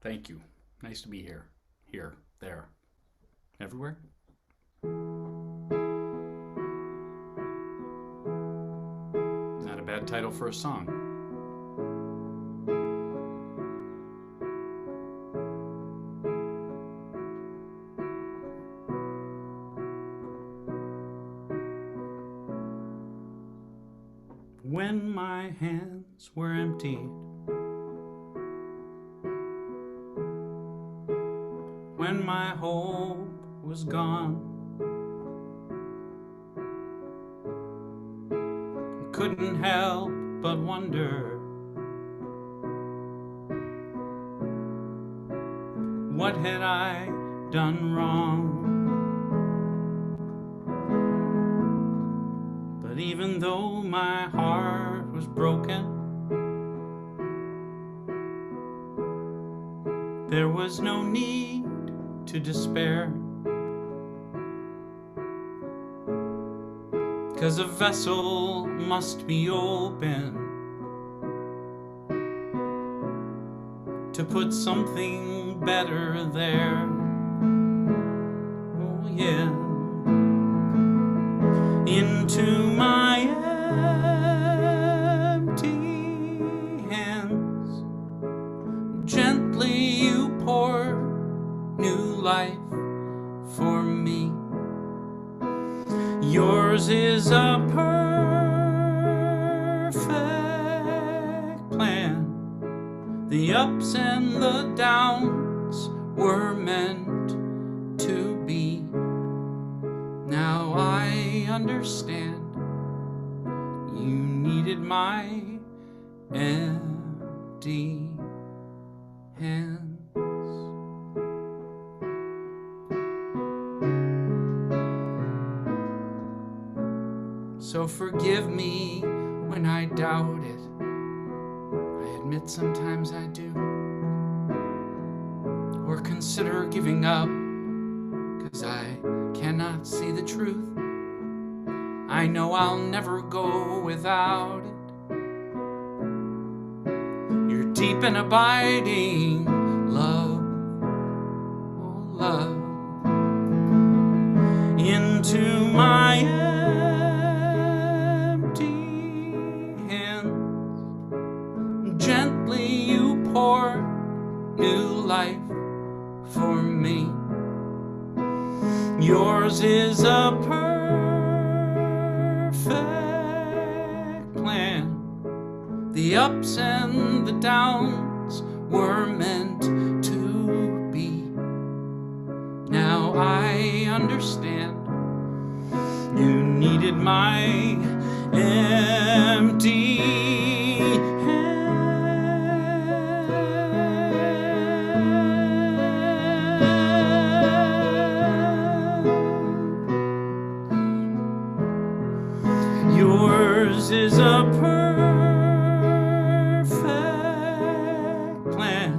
Thank you. Nice to be here. Here, there, everywhere. Not a bad title for a song. When my hands were emptied, when my hope was gone, I couldn't help but wonder, what had I done wrong? But even though my heart was broken, there was no need to despair, 'cause a vessel must be open to put something better there. Oh yeah. Into my empty hands, gently you pour new life for me. Yours is a perfect plan. The ups and the downs were meant to be. Now I understand, you needed my empty hands. So forgive me when I doubt it. I admit sometimes I do. Or consider giving up, 'cause I cannot see the truth. I know I'll never go without it. Your deep and abiding love, oh love, into my empty hands, gently you pour new life for me. Yours is a perfect plan. The ups and the downs were meant to be. Now I understand, you needed my empty hands. Yours is a perfect plan.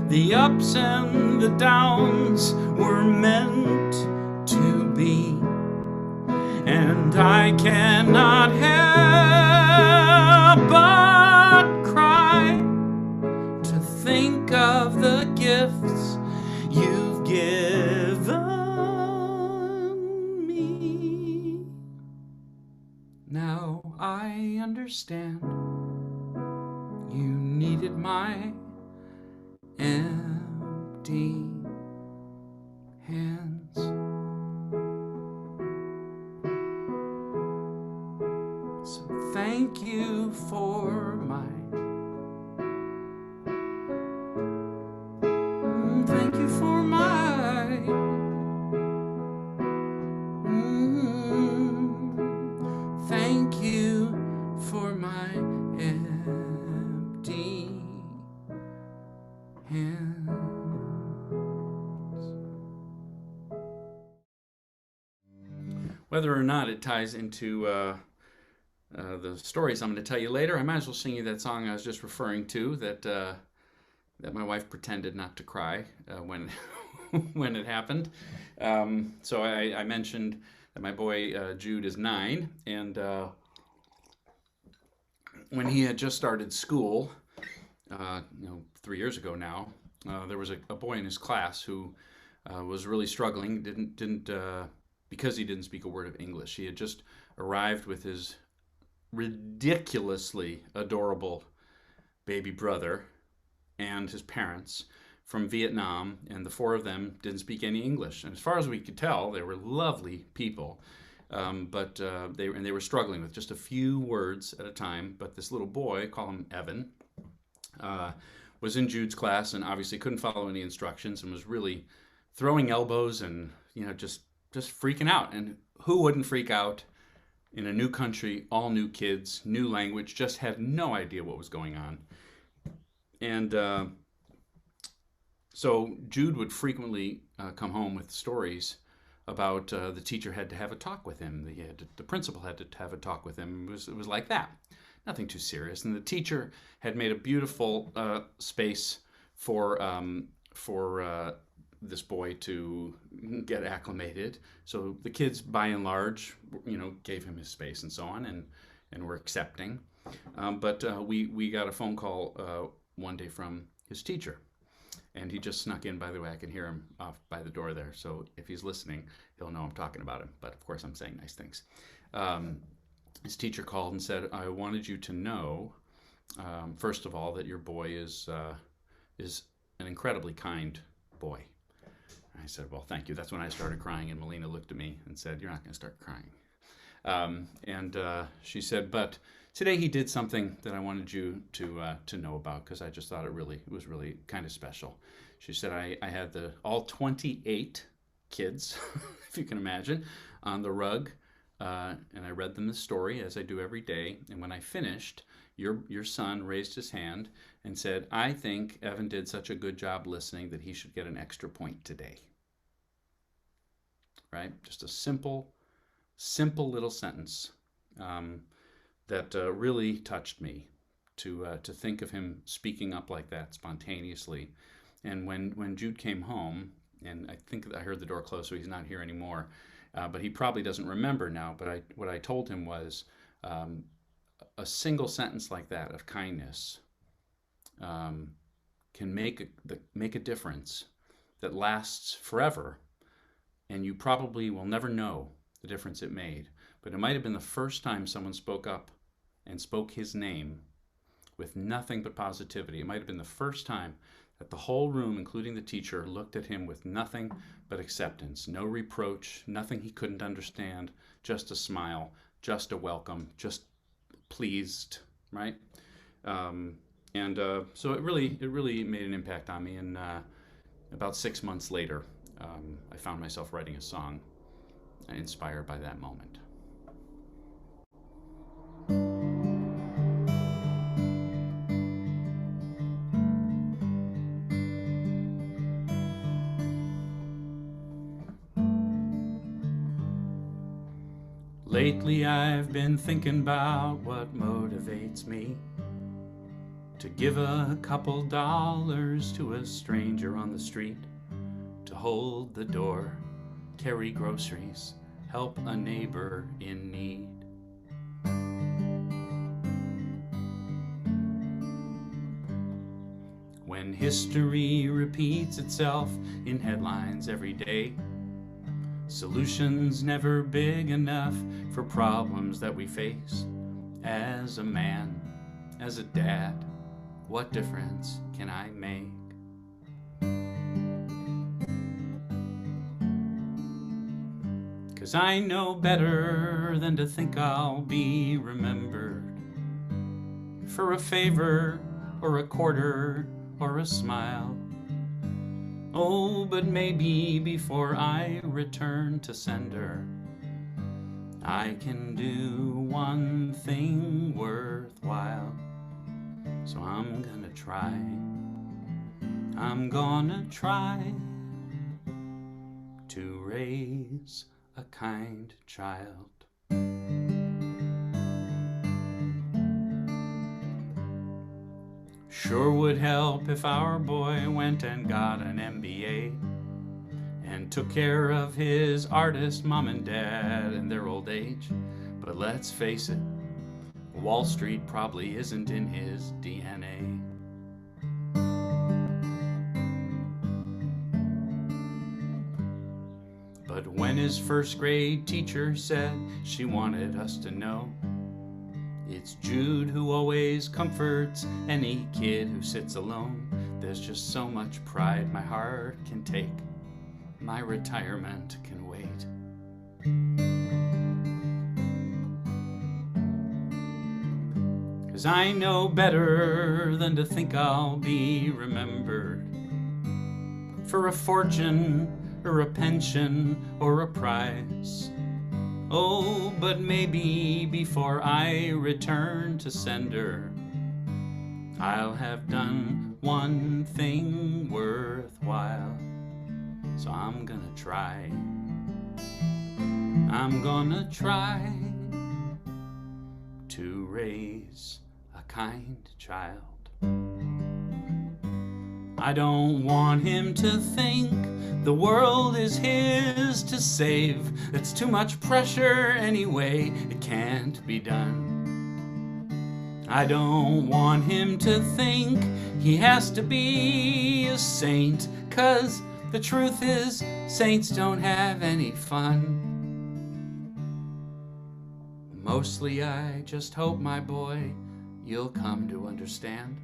The ups and the downs were meant to be. And I cannot help but cry to think of the gifts you've given me. Now I understand, you needed my empty hands. So thank you for thank you for thank you for my empty hands. Whether or not it ties into the stories I'm going to tell you later, I might as well sing you that song I was just referring to, that my wife pretended not to cry when when it happened. So I mentioned that my boy Jude is 9, and when he had just started school, 3 years ago now, there was a boy in his class who was really struggling. Didn't because he didn't speak a word of English. He had just arrived with his ridiculously adorable baby brother and his parents from Vietnam, and the four of them didn't speak any English. And as far as we could tell, they were lovely people, but they were struggling with just a few words at a time. But this little boy, call him Evan, was in Jude's class and obviously couldn't follow any instructions and was really throwing elbows and just freaking out. And who wouldn't freak out in a new country, all new kids, new language, just had no idea what was going on. And so Jude would frequently come home with stories about the teacher had to have a talk with him. The principal had to have a talk with him. It was like that. Nothing too serious. And the teacher had made a beautiful space for this boy to get acclimated. So the kids, by and large, gave him his space and so on, and were accepting. But we got a phone call one day from his teacher, and he just snuck in. By the way, I can hear him off by the door there. So if he's listening, he'll know I'm talking about him. But of course, I'm saying nice things. His teacher called and said, "I wanted you to know, first of all, that your boy is an incredibly kind boy." I said, "Well, thank you." That's when I started crying, and Melina looked at me and said, "You're not going to start crying." And she said, "But today he did something that I wanted you to know about, because I just thought it was really kind of special." She said, I had all 28 kids, if you can imagine, on the rug, and I read them the story, as I do every day. And when I finished, your son raised his hand and said, "I think Evan did such a good job listening that he should get an extra point today." Right? Just a simple little sentence that really touched me, to think of him speaking up like that spontaneously. And when Jude came home, and I think I heard the door close, so he's not here anymore, but he probably doesn't remember now, but what I told him was, a single sentence like that of kindness can make a difference that lasts forever, and you probably will never know the difference it made. But it might have been the first time someone spoke up and spoke his name with nothing but positivity. It might have been the first time that the whole room, including the teacher, looked at him with nothing but acceptance, no reproach, nothing he couldn't understand, just a smile, just a welcome, just pleased, right? So it really made an impact on me. And about 6 months later, I found myself writing a song inspired by that moment. Lately I've been thinking about what motivates me to give a couple dollars to a stranger on the street, to hold the door, carry groceries, help a neighbor in need. When history repeats itself in headlines every day, solutions never big enough for problems that we face. As a man, as a dad, what difference can I make? 'Cause I know better than to think I'll be remembered for a favor or a quarter or a smile. Oh, but maybe before I return to sender, I can do one thing worthwhile. So I'm gonna try to raise a kind child. Sure would help if our boy went and got an MBA and took care of his artist mom and dad in their old age. But let's face it, Wall Street probably isn't in his DNA. when his first grade teacher said she wanted us to know it's Jude who always comforts any kid who sits alone. There's just so much pride my heart can take. My retirement can wait. 'Cause I know better than to think I'll be remembered for a fortune or a pension or a prize. Oh, but maybe before I return to sender, I'll have done one thing worthwhile. So I'm gonna try. I'm gonna try to raise a kind child. I don't want him to think the world is his to save. It's too much pressure anyway, it can't be done. I don't want him to think he has to be a saint, 'cause the truth is, saints don't have any fun. Mostly I just hope, my boy, you'll come to understand.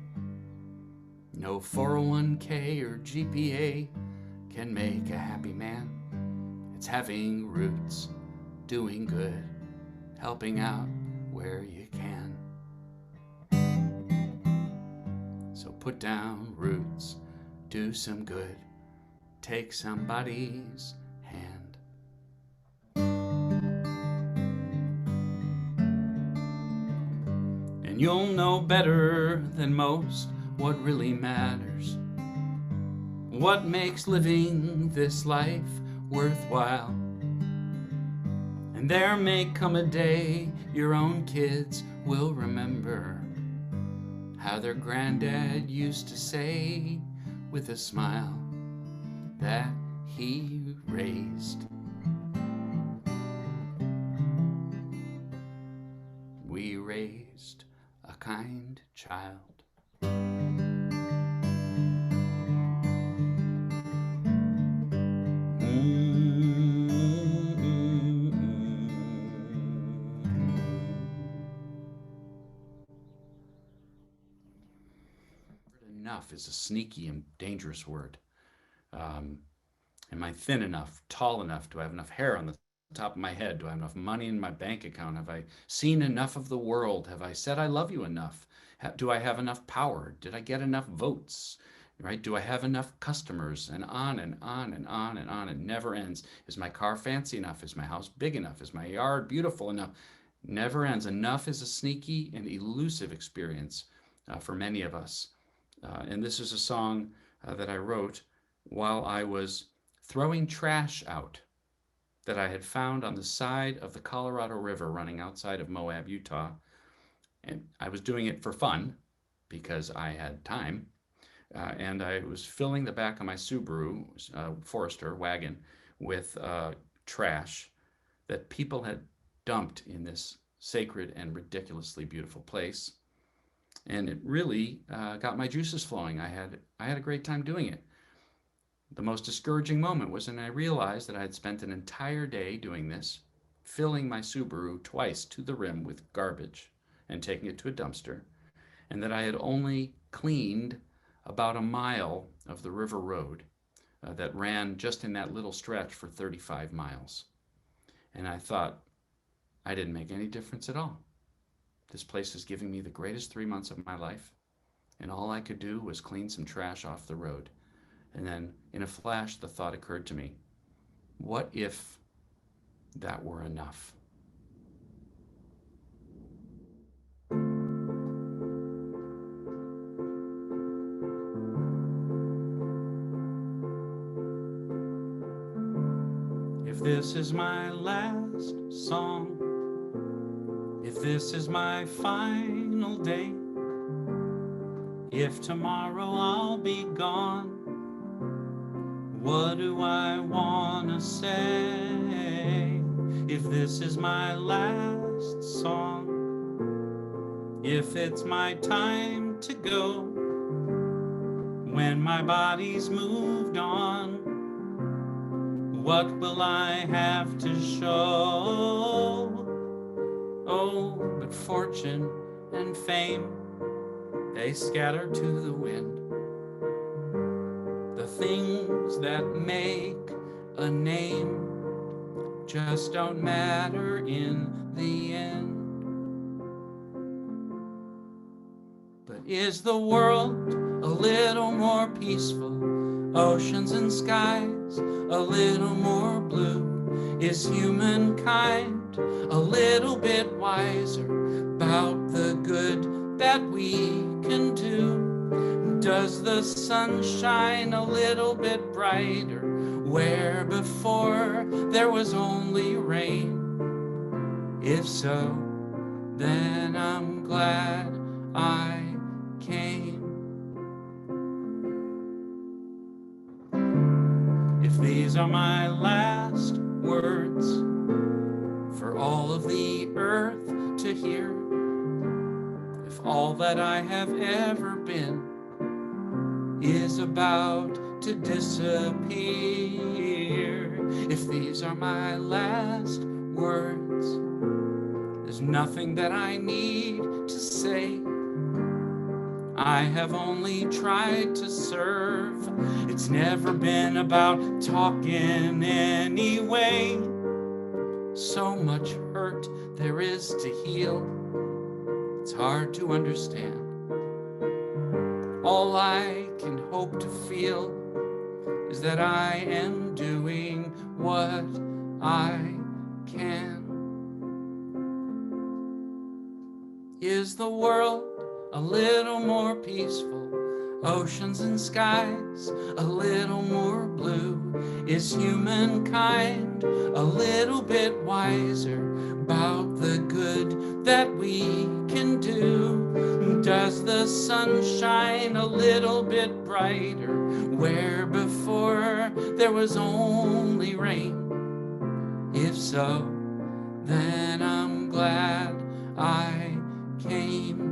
No 401k or GPA can make a happy man. It's having roots, doing good, helping out where you can. So put down roots, do some good, take somebody's hand. And you'll know better than most what really matters, what makes living this life worthwhile. And there may come a day your own kids will remember how their granddad used to say with a smile that he raised. We raised a kind child. Enough is a sneaky and dangerous word. Am I thin enough, tall enough? Do I have enough hair on the top of my head? Do I have enough money in my bank account? Have I seen enough of the world? Have I said I love you enough? Do I have enough power? Did I get enough votes? Right? Do I have enough customers? And on and on and on and on. It never ends. Is my car fancy enough? Is my house big enough? Is my yard beautiful enough? Never ends. Enough is a sneaky and elusive experience for many of us. And this is a song that I wrote while I was throwing trash out that I had found on the side of the Colorado River running outside of Moab, Utah. And I was doing it for fun because I had time. And I was filling the back of my Subaru Forester wagon with trash that people had dumped in this sacred and ridiculously beautiful place. And it really got my juices flowing. I had a great time doing it. The most discouraging moment was when I realized that I had spent an entire day doing this, filling my Subaru twice to the rim with garbage and taking it to a dumpster, and that I had only cleaned about a mile of the river road that ran just in that little stretch for 35 miles. And I thought, I didn't make any difference at all. This place is giving me the greatest 3 months of my life, and all I could do was clean some trash off the road. And then, in a flash, the thought occurred to me, what if that were enough? If this is my last song, if this is my final day, if tomorrow I'll be gone, what do I want to say? If this is my last song, if it's my time to go, when my body's moved on, what will I have to show? Oh, but fortune and fame, they scatter to the wind. The things that make a name just don't matter in the end. But is the world a little more peaceful? Oceans and skies a little more blue? Is humankind a little bit wiser about the good that we can do? Does the sun shine a little bit brighter where before there was only rain? If so, then I'm glad I came. If these are my last words for all of the earth to hear, if all that I have ever been is about to disappear, if these are my last words, there's nothing that I need to say. I have only tried to serve. It's never been about talking anyway. So much hurt there is to heal, it's hard to understand. All I can hope to feel is that I am doing what I can. Is the world a little more peaceful? Oceans and skies a little more blue? Is humankind a little bit wiser about the good that we can do? Does the sun shine a little bit brighter where before there was only rain? If so, then I'm glad I came.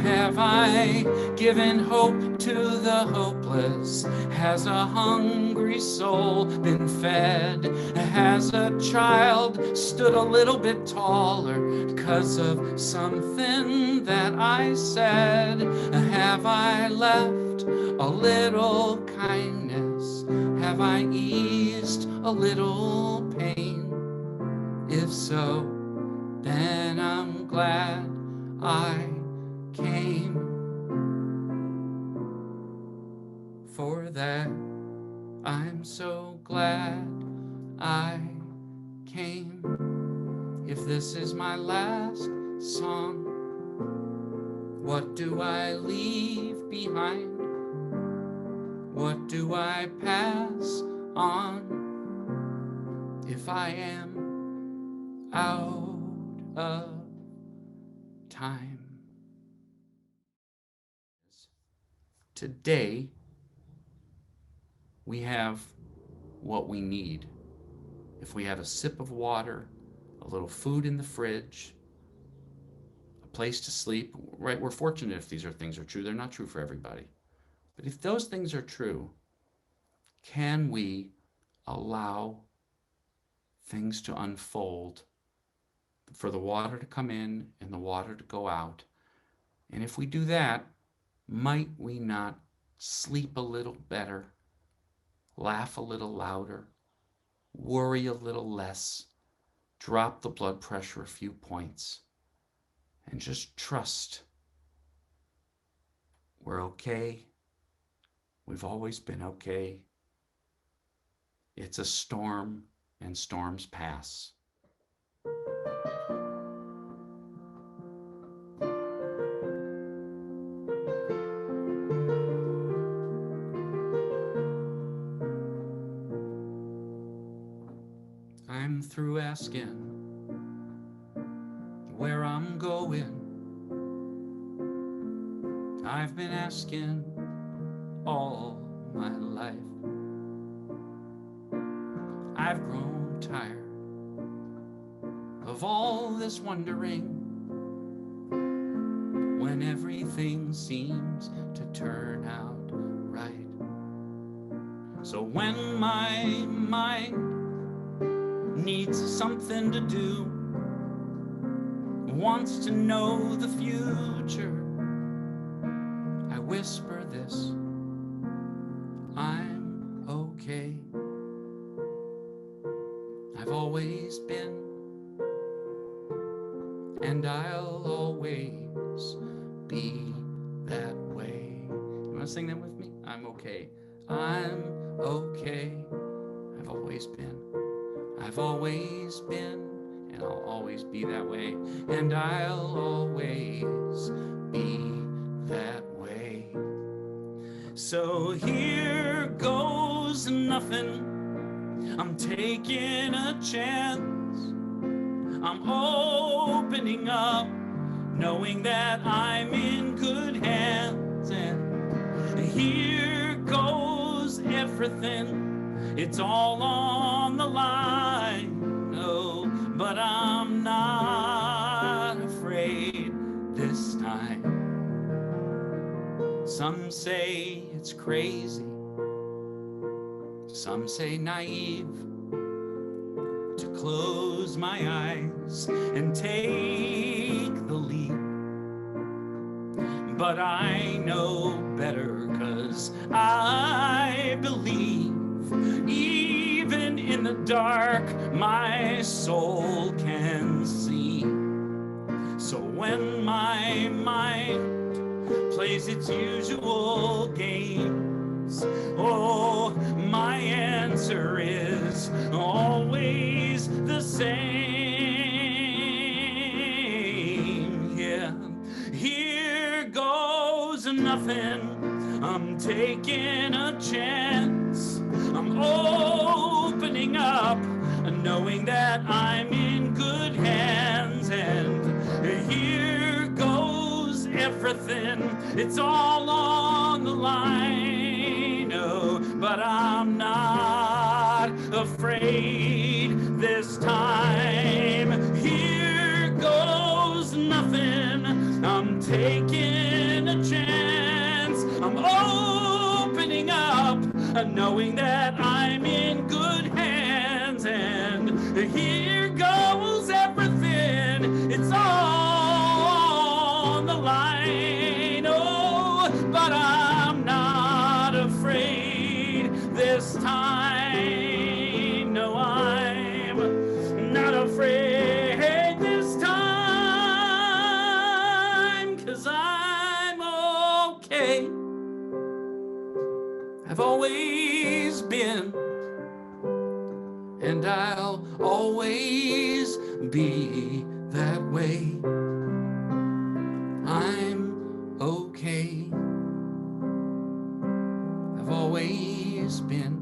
Have I given hope to the hopeless? Has a hungry soul been fed? Has a child stood a little bit taller because of something that I said? Have I left a little kindness? Have I eased a little pain? If so, then I'm glad I came. For that, I'm so glad I came. If this is my last song, what do I leave behind? What do I pass on if I am out of time? Today, we have what we need. If we have a sip of water, a little food in the fridge, a place to sleep, right? We're fortunate if these things are true. They're not true for everybody. But if those things are true, can we allow things to unfold, for the water to come in and the water to go out? And if we do that, might we not sleep a little better, laugh a little louder, worry a little less, drop the blood pressure a few points, and just trust we're okay. We've always been okay. It's a storm, and storms pass. I'm through asking where I'm going. I've been asking all my life. I've grown tired of all this wondering when everything seems to turn out right. So when my mind needs something to do, wants to know the future, I whisper this: I'm okay. I've always been, and I'll always be that way. You want to sing that with me? I'm okay. I'm okay. I've always been. I've always been, and I'll always be that way. And I'll always be that way. So here goes nothing. I'm taking a chance. I'm opening up, knowing that I'm in good hands. And here goes everything. It's all on the line. Oh, but I'm not afraid this time. Some say it's crazy. Some say naive to close my eyes and take the leap. But I know better, 'cause I believe even in the dark my soul can see. So when my mind plays its usual games, oh, my answer is always the same. Yeah, here goes nothing. I'm taking a chance. I'm opening up, knowing that I'm in good hands. And here goes everything. It's all on the line. Oh, but I'm not afraid this time. Here goes nothing. I'm taking a chance. I'm opening up, knowing that I'm in good hands. And here goes everything. It's all on the line. Oh, but I'm not afraid this time. No, I'm not afraid this time, 'cause I'm okay. I've always been, and I'll always be that way. I'm okay. I've always been,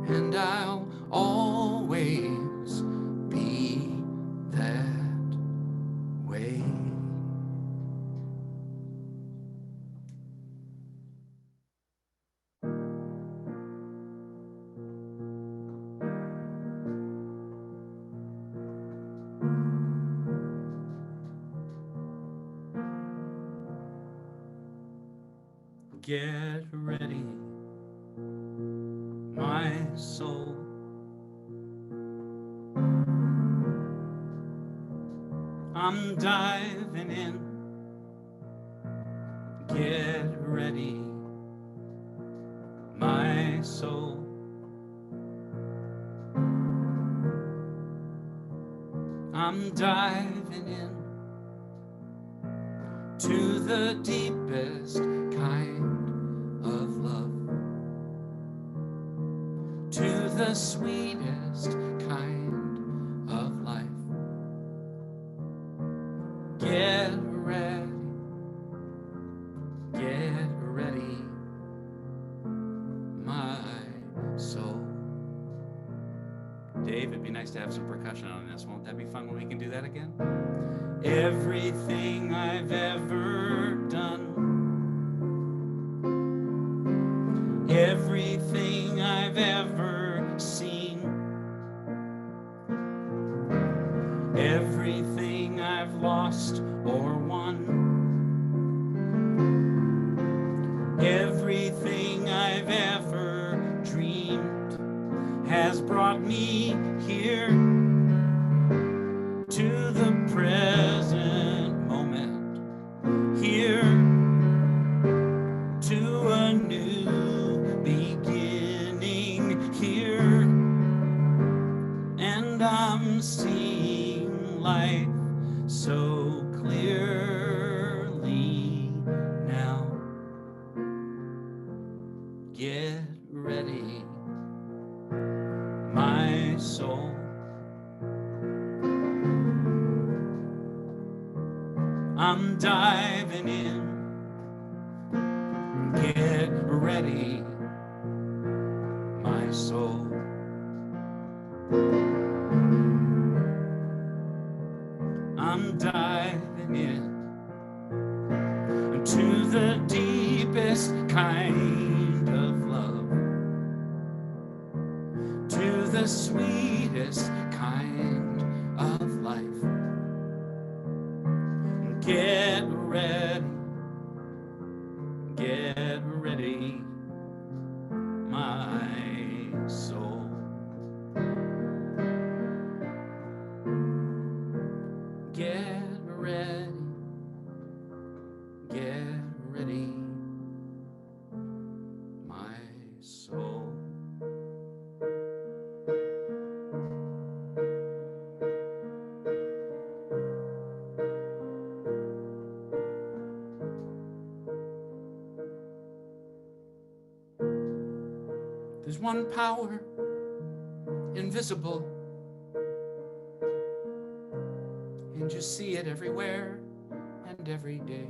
and I'll always be that way. Get ready, my soul. I'm diving in. Get ready, my soul. I'm diving in to the deepest kind of love, to the sweetest kind of life. Get ready, my soul. Dave, it'd be nice to have some percussion on this. Won't that be fun when we can do that again? Everything I've ever done, everything I've ever seen, everything I've lost or won, everything I've ever so clearly now. Get ready, my soul. I'm diving in. Get ready, my soul. I'm diving in to the deepest kind of love, to the sweetest kind of life. Get ready, my soul. Get ready, my soul. There's one power, invisible, and you see it everywhere and every day.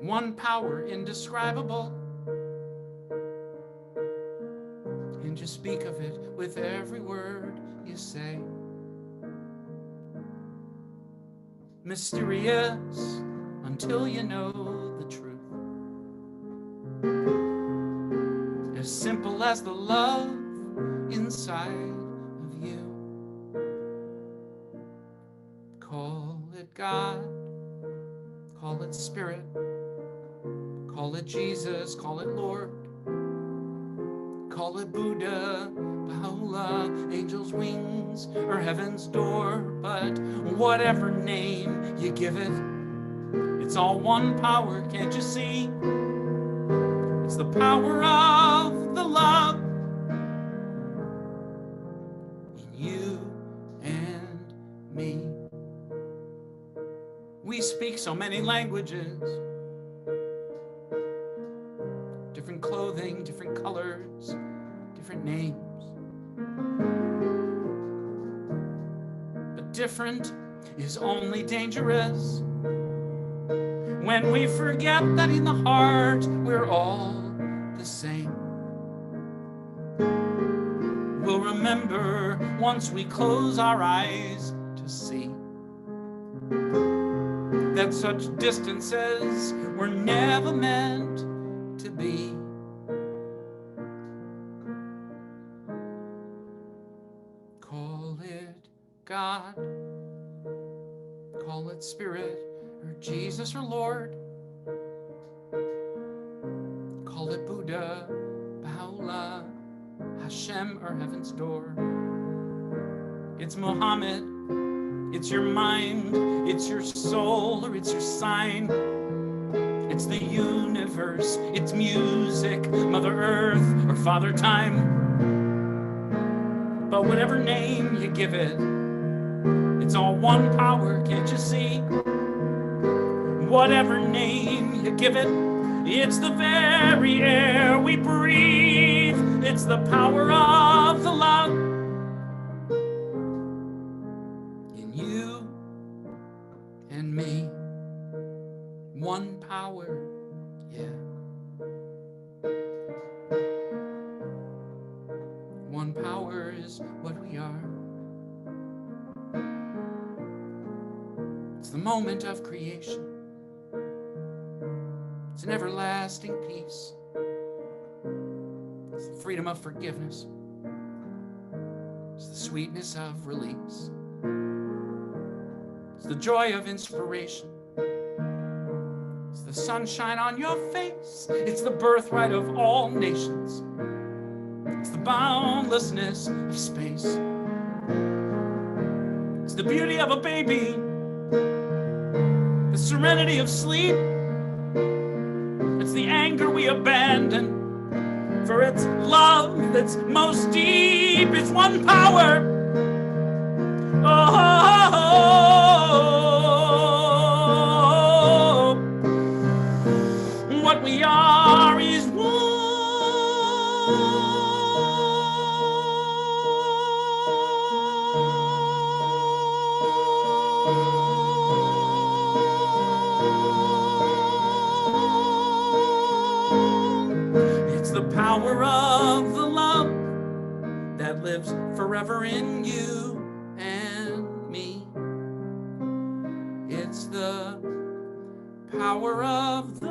One power indescribable, and you speak of it with every word you say. Mysterious until you know the truth. As simple as the love inside of you. Call it God, call it Spirit, call it Jesus, call it Lord, call it Buddha, Baha'u'llah, angels' wings, or heaven's door. But whatever name you give it, it's all one power, can't you see? It's the power of the love in you and me. We speak so many languages, different clothing, different colors, different names. But different is only dangerous when we forget that in the heart we're all the same. We'll remember once we close our eyes to see that such distances were never meant to be. Call it God, call it Spirit, or Jesus or Lord. Call it Buddha, Baha'u'llah, Hashem, or heaven's door. It's Muhammad, it's your mind, it's your soul, or it's your sign. It's the universe, it's music, Mother Earth, or Father Time. But whatever name you give it, it's all one power, can't you see? Whatever name you give it, it's the very air we breathe. It's the power of the love in you and me. One power, yeah. One power is what we are. It's the moment of creation. It's an everlasting peace. It's the freedom of forgiveness. It's the sweetness of release. It's the joy of inspiration. It's the sunshine on your face. It's the birthright of all nations. It's the boundlessness of space. It's the beauty of a baby. The serenity of sleep. It's the anger we abandon For it's love that's most deep. It's one power. Oh, what we are is one. It's the power of the love that lives forever in you and me. It's the power of the